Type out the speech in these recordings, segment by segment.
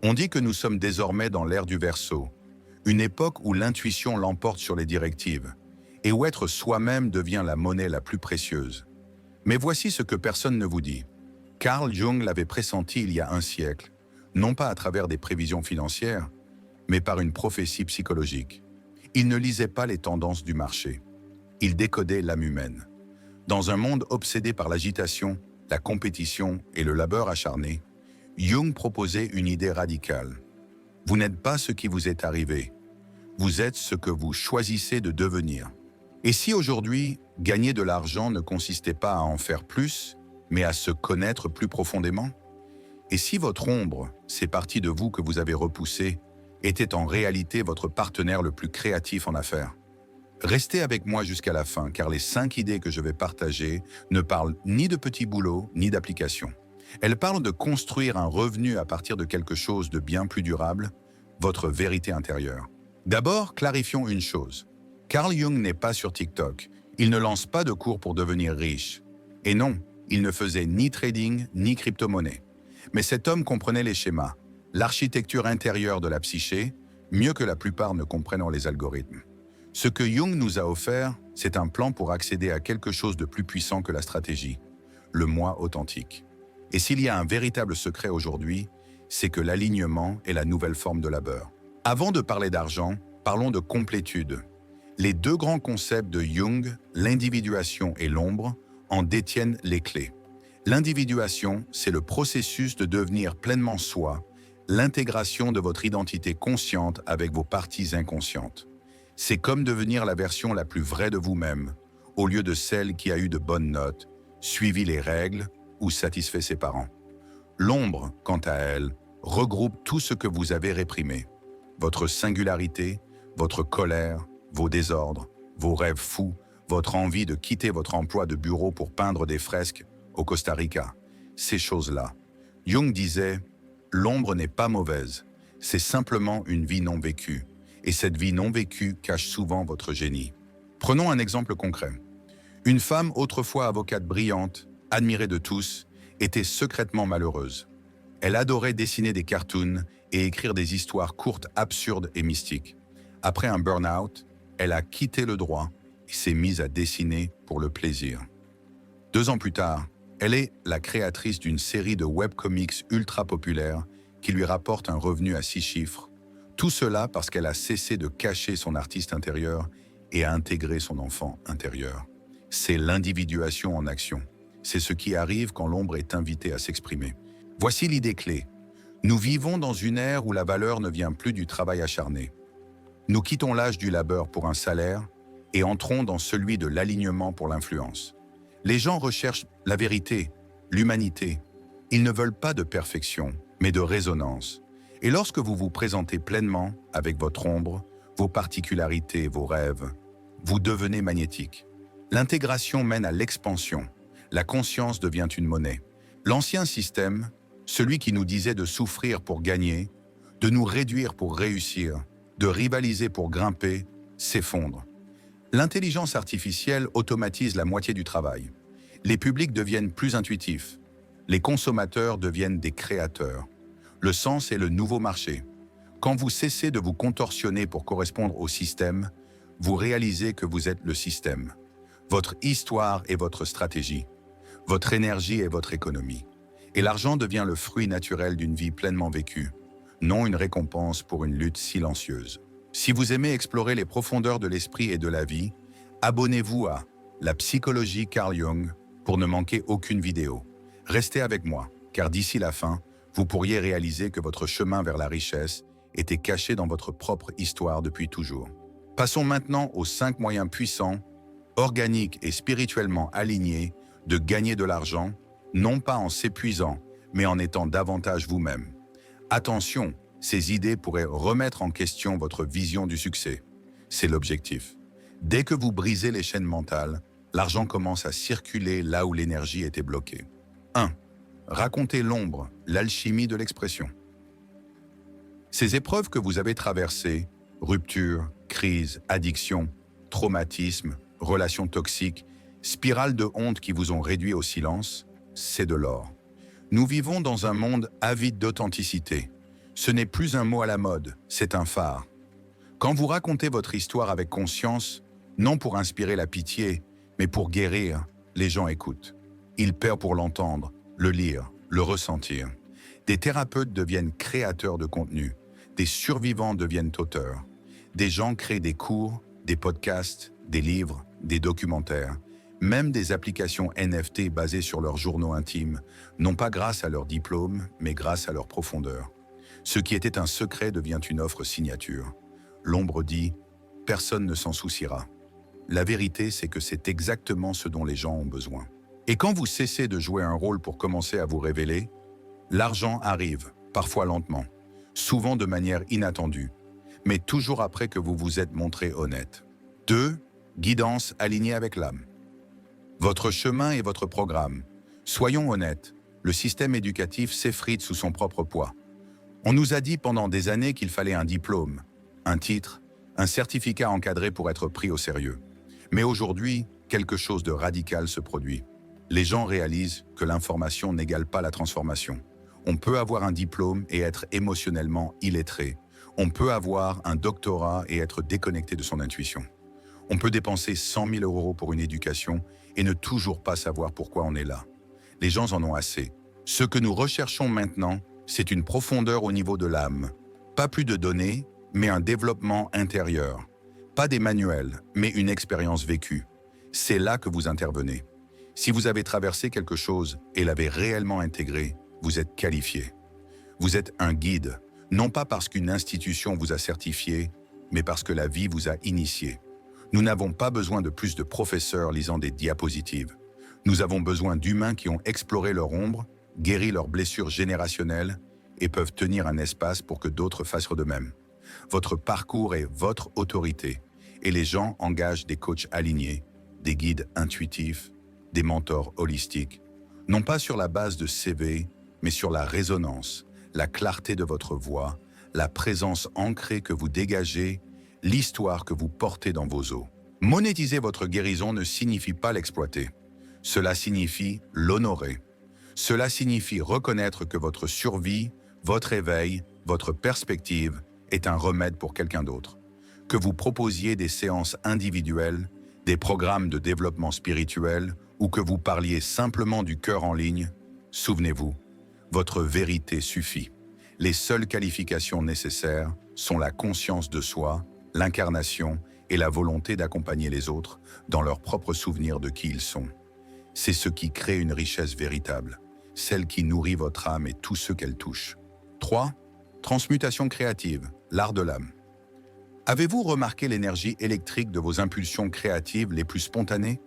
On dit que nous sommes désormais dans l'ère du Verseau, une époque où l'intuition l'emporte sur les directives, et où être soi-même devient la monnaie la plus précieuse. Mais voici ce que personne ne vous dit. Carl Jung l'avait pressenti il y a un siècle, non pas à travers des prévisions financières, mais par une prophétie psychologique. Il ne lisait pas les tendances du marché. Il décodait l'âme humaine. Dans un monde obsédé par l'agitation, la compétition et le labeur acharné, Jung proposait une idée radicale. Vous n'êtes pas ce qui vous est arrivé. Vous êtes ce que vous choisissez de devenir. Et si aujourd'hui, gagner de l'argent ne consistait pas à en faire plus, mais à se connaître plus profondément? Et si votre ombre, ces parties de vous que vous avez repoussées, était en réalité votre partenaire le plus créatif en affaires? Restez avec moi jusqu'à la fin, car les 5 idées que je vais partager ne parlent ni de petits boulots, ni d'applications. Elles parlent de construire un revenu à partir de quelque chose de bien plus durable, votre vérité intérieure. D'abord, clarifions une chose. Carl Jung n'est pas sur TikTok. Il ne lance pas de cours pour devenir riche. Et non, il ne faisait ni trading, ni crypto-monnaie. Mais cet homme comprenait les schémas, l'architecture intérieure de la psyché, mieux que la plupart ne comprennent les algorithmes. Ce que Jung nous a offert, c'est un plan pour accéder à quelque chose de plus puissant que la stratégie, le moi authentique. Et s'il y a un véritable secret aujourd'hui, c'est que l'alignement est la nouvelle forme de labeur. Avant de parler d'argent, parlons de complétude. Les 2 grands concepts de Jung, l'individuation et l'ombre, en détiennent les clés. L'individuation, c'est le processus de devenir pleinement soi, l'intégration de votre identité consciente avec vos parties inconscientes. C'est comme devenir la version la plus vraie de vous-même, au lieu de celle qui a eu de bonnes notes, suivi les règles ou satisfait ses parents. L'ombre, quant à elle, regroupe tout ce que vous avez réprimé. Votre singularité, votre colère, vos désordres, vos rêves fous, votre envie de quitter votre emploi de bureau pour peindre des fresques au Costa Rica. Ces choses-là. Jung disait « L'ombre n'est pas mauvaise, c'est simplement une vie non vécue. Et cette vie non vécue cache souvent votre génie. » Prenons un exemple concret. Une femme autrefois avocate brillante, admirée de tous, était secrètement malheureuse. Elle adorait dessiner des cartoons et écrire des histoires courtes, absurdes et mystiques. Après un burn-out, elle a quitté le droit et s'est mise à dessiner pour le plaisir. 2 ans plus tard, elle est la créatrice d'une série de webcomics ultra populaires qui lui rapporte un revenu à 6 chiffres. Tout cela parce qu'elle a cessé de cacher son artiste intérieur et a intégré son enfant intérieur. C'est l'individuation en action. C'est ce qui arrive quand l'ombre est invitée à s'exprimer. Voici l'idée clé. Nous vivons dans une ère où la valeur ne vient plus du travail acharné. Nous quittons l'âge du labeur pour un salaire et entrons dans celui de l'alignement pour l'influence. Les gens recherchent la vérité, l'humanité. Ils ne veulent pas de perfection, mais de résonance. Et lorsque vous vous présentez pleinement, avec votre ombre, vos particularités, vos rêves, vous devenez magnétique. L'intégration mène à l'expansion. La conscience devient une monnaie. L'ancien système, celui qui nous disait de souffrir pour gagner, de nous réduire pour réussir, de rivaliser pour grimper, s'effondre. L'intelligence artificielle automatise la moitié du travail. Les publics deviennent plus intuitifs. Les consommateurs deviennent des créateurs. Le sens est le nouveau marché. Quand vous cessez de vous contorsionner pour correspondre au système, vous réalisez que vous êtes le système. Votre histoire est votre stratégie. Votre énergie est votre économie. Et l'argent devient le fruit naturel d'une vie pleinement vécue, non une récompense pour une lutte silencieuse. Si vous aimez explorer les profondeurs de l'esprit et de la vie, abonnez-vous à La psychologie Carl Jung pour ne manquer aucune vidéo. Restez avec moi, car d'ici la fin, vous pourriez réaliser que votre chemin vers la richesse était caché dans votre propre histoire depuis toujours. Passons maintenant aux 5 moyens puissants, organiques et spirituellement alignés de gagner de l'argent, non pas en s'épuisant, mais en étant davantage vous-même. Attention, ces idées pourraient remettre en question votre vision du succès. C'est l'objectif. Dès que vous brisez les chaînes mentales, l'argent commence à circuler là où l'énergie était bloquée. 1. Racontez l'ombre, l'alchimie de l'expression. Ces épreuves que vous avez traversées, rupture, crise, addiction, traumatisme, relations toxiques, spirales de honte qui vous ont réduit au silence, c'est de l'or. Nous vivons dans un monde avide d'authenticité. Ce n'est plus un mot à la mode, c'est un phare. Quand vous racontez votre histoire avec conscience, non pour inspirer la pitié, mais pour guérir, les gens écoutent. Ils paient pour l'entendre, le lire, le ressentir. Des thérapeutes deviennent créateurs de contenu. Des survivants deviennent auteurs. Des gens créent des cours, des podcasts, des livres, des documentaires, même des applications NFT basées sur leurs journaux intimes, non pas grâce à leur diplôme, mais grâce à leur profondeur. Ce qui était un secret devient une offre signature. L'ombre dit « personne ne s'en souciera ». La vérité, c'est que c'est exactement ce dont les gens ont besoin. Et quand vous cessez de jouer un rôle pour commencer à vous révéler, l'argent arrive, parfois lentement, souvent de manière inattendue, mais toujours après que vous vous êtes montré honnête. 2. Guidance alignée avec l'âme. Votre chemin et votre programme. Soyons honnêtes, le système éducatif s'effrite sous son propre poids. On nous a dit pendant des années qu'il fallait un diplôme, un titre, un certificat encadré pour être pris au sérieux. Mais aujourd'hui, quelque chose de radical se produit. Les gens réalisent que l'information n'égale pas la transformation. On peut avoir un diplôme et être émotionnellement illettré. On peut avoir un doctorat et être déconnecté de son intuition. On peut dépenser 100 000 € pour une éducation et ne toujours pas savoir pourquoi on est là. Les gens en ont assez. Ce que nous recherchons maintenant, c'est une profondeur au niveau de l'âme. Pas plus de données, mais un développement intérieur. Pas des manuels, mais une expérience vécue. C'est là que vous intervenez. Si vous avez traversé quelque chose et l'avez réellement intégré, vous êtes qualifié. Vous êtes un guide, non pas parce qu'une institution vous a certifié, mais parce que la vie vous a initié. Nous n'avons pas besoin de plus de professeurs lisant des diapositives. Nous avons besoin d'humains qui ont exploré leur ombre, guéri leurs blessures générationnelles et peuvent tenir un espace pour que d'autres fassent de même. Votre parcours est votre autorité et les gens engagent des coachs alignés, des guides intuitifs, des mentors holistiques, non pas sur la base de CV, mais sur la résonance, la clarté de votre voix, la présence ancrée que vous dégagez, l'histoire que vous portez dans vos os. Monétiser votre guérison ne signifie pas l'exploiter. Cela signifie l'honorer. Cela signifie reconnaître que votre survie, votre éveil, votre perspective est un remède pour quelqu'un d'autre. Que vous proposiez des séances individuelles, des programmes de développement spirituel ou que vous parliez simplement du cœur en ligne, souvenez-vous, votre vérité suffit. Les seules qualifications nécessaires sont la conscience de soi, l'incarnation et la volonté d'accompagner les autres dans leur propre souvenir de qui ils sont. C'est ce qui crée une richesse véritable, celle qui nourrit votre âme et tous ceux qu'elle touche. 3. Transmutation créative, l'art de l'âme. Avez-vous remarqué l'énergie électrique de vos impulsions créatives les plus spontanées?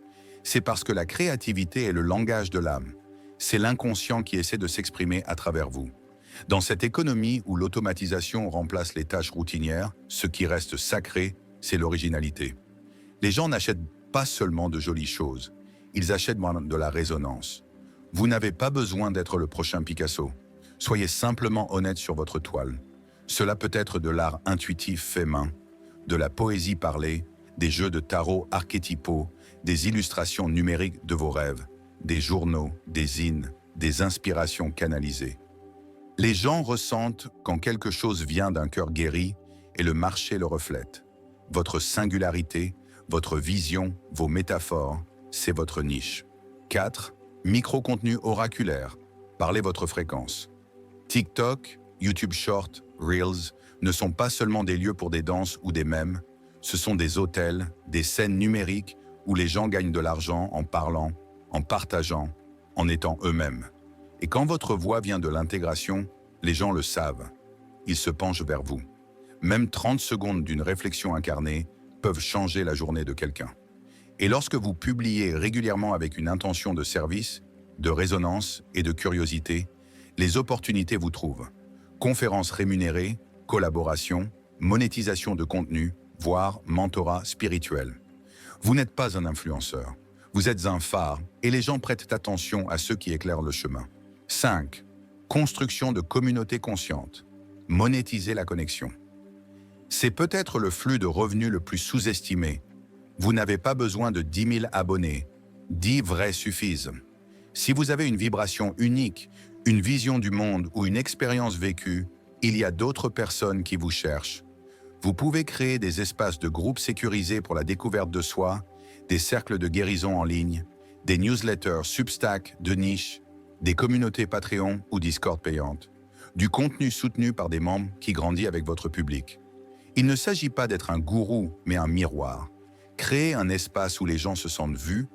C'est parce que la créativité est le langage de l'âme. C'est l'inconscient qui essaie de s'exprimer à travers vous. Dans cette économie où l'automatisation remplace les tâches routinières, ce qui reste sacré, c'est l'originalité. Les gens n'achètent pas seulement de jolies choses, ils achètent de la résonance. Vous n'avez pas besoin d'être le prochain Picasso. Soyez simplement honnête sur votre toile. Cela peut être de l'art intuitif fait main, de la poésie parlée, des jeux de tarot archétypaux, des illustrations numériques de vos rêves, des journaux, des zines, des inspirations canalisées. Les gens ressentent quand quelque chose vient d'un cœur guéri et le marché le reflète. Votre singularité, votre vision, vos métaphores, c'est votre niche. 4. Micro-contenu oraculaire. Parlez votre fréquence. TikTok, YouTube Short, Reels ne sont pas seulement des lieux pour des danses ou des mèmes, ce sont des hôtels, des scènes numériques où les gens gagnent de l'argent en parlant, en partageant, en étant eux-mêmes. Et quand votre voix vient de l'intégration, les gens le savent. Ils se penchent vers vous. Même 30 secondes d'une réflexion incarnée peuvent changer la journée de quelqu'un. Et lorsque vous publiez régulièrement avec une intention de service, de résonance et de curiosité, les opportunités vous trouvent. Conférences rémunérées, collaborations, monétisation de contenu, voire mentorat spirituel. Vous n'êtes pas un influenceur. Vous êtes un phare et les gens prêtent attention à ceux qui éclairent le chemin. 5. Construction de communautés conscientes. Monétiser la connexion. C'est peut-être le flux de revenus le plus sous-estimé. Vous n'avez pas besoin de 10 000 abonnés. 10 vrais suffisent. Si vous avez une vibration unique, une vision du monde ou une expérience vécue, Il y a d'autres personnes qui vous cherchent. Vous pouvez créer des espaces de groupe sécurisés pour la découverte de soi, des cercles de guérison en ligne, des newsletters Substack de niche, des communautés Patreon ou Discord payantes, du contenu soutenu par des membres qui grandit avec votre public. Il ne s'agit pas d'être un gourou, mais un miroir. Créez un espace où les gens se sentent vus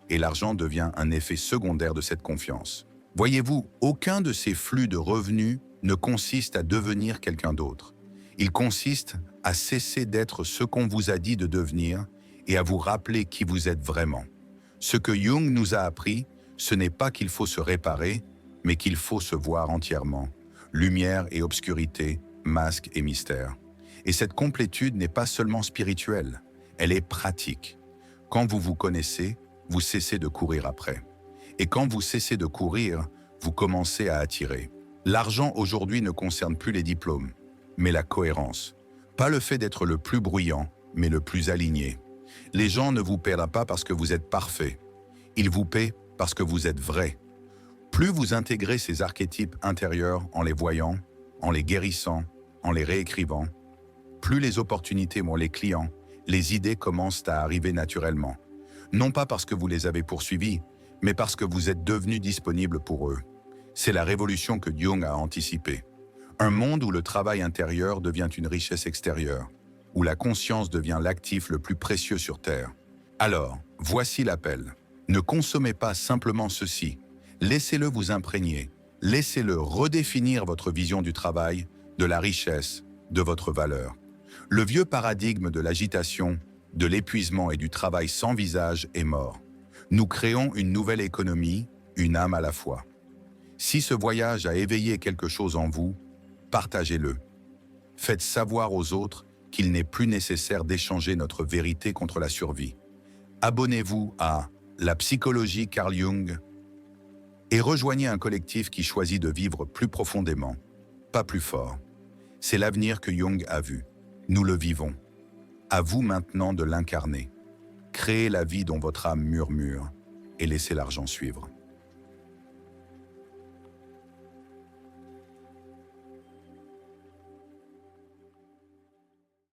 et l'argent devient un effet secondaire de cette confiance. Voyez-vous, aucun de ces flux de revenus ne consiste à devenir quelqu'un d'autre. Il consiste à cesser d'être ce qu'on vous a dit de devenir et à vous rappeler qui vous êtes vraiment. Ce que Jung nous a appris, ce n'est pas qu'il faut se réparer, mais qu'il faut se voir entièrement. Lumière et obscurité, masque et mystère. Et cette complétude n'est pas seulement spirituelle, elle est pratique. Quand vous vous connaissez, vous cessez de courir après. Et quand vous cessez de courir, vous commencez à attirer. L'argent aujourd'hui ne concerne plus les diplômes, mais la cohérence. Pas le fait d'être le plus bruyant, mais le plus aligné. Les gens ne vous paieront pas parce que vous êtes parfait. Ils vous paient parce que vous êtes vrai. Plus vous intégrez ces archétypes intérieurs en les voyant, en les guérissant, en les réécrivant, plus les opportunités vont les clients, les idées commencent à arriver naturellement. Non pas parce que vous les avez poursuivis, mais parce que vous êtes devenu disponible pour eux. C'est la révolution que Jung a anticipée. Un monde où le travail intérieur devient une richesse extérieure, où la conscience devient l'actif le plus précieux sur Terre. Alors, voici l'appel. Ne consommez pas simplement ceci. Laissez-le vous imprégner. Laissez-le redéfinir votre vision du travail, de la richesse, de votre valeur. Le vieux paradigme de l'agitation, de l'épuisement et du travail sans visage est mort. Nous créons une nouvelle économie, une âme à la fois. Si ce voyage a éveillé quelque chose en vous, partagez-le. Faites savoir aux autres qu'il n'est plus nécessaire d'échanger notre vérité contre la survie. Abonnez-vous à La Psychologie Carl Jung et rejoignez un collectif qui choisit de vivre plus profondément, pas plus fort. C'est l'avenir que Jung a vu. Nous le vivons. À vous maintenant de l'incarner. Créez la vie dont votre âme murmure et laissez l'argent suivre.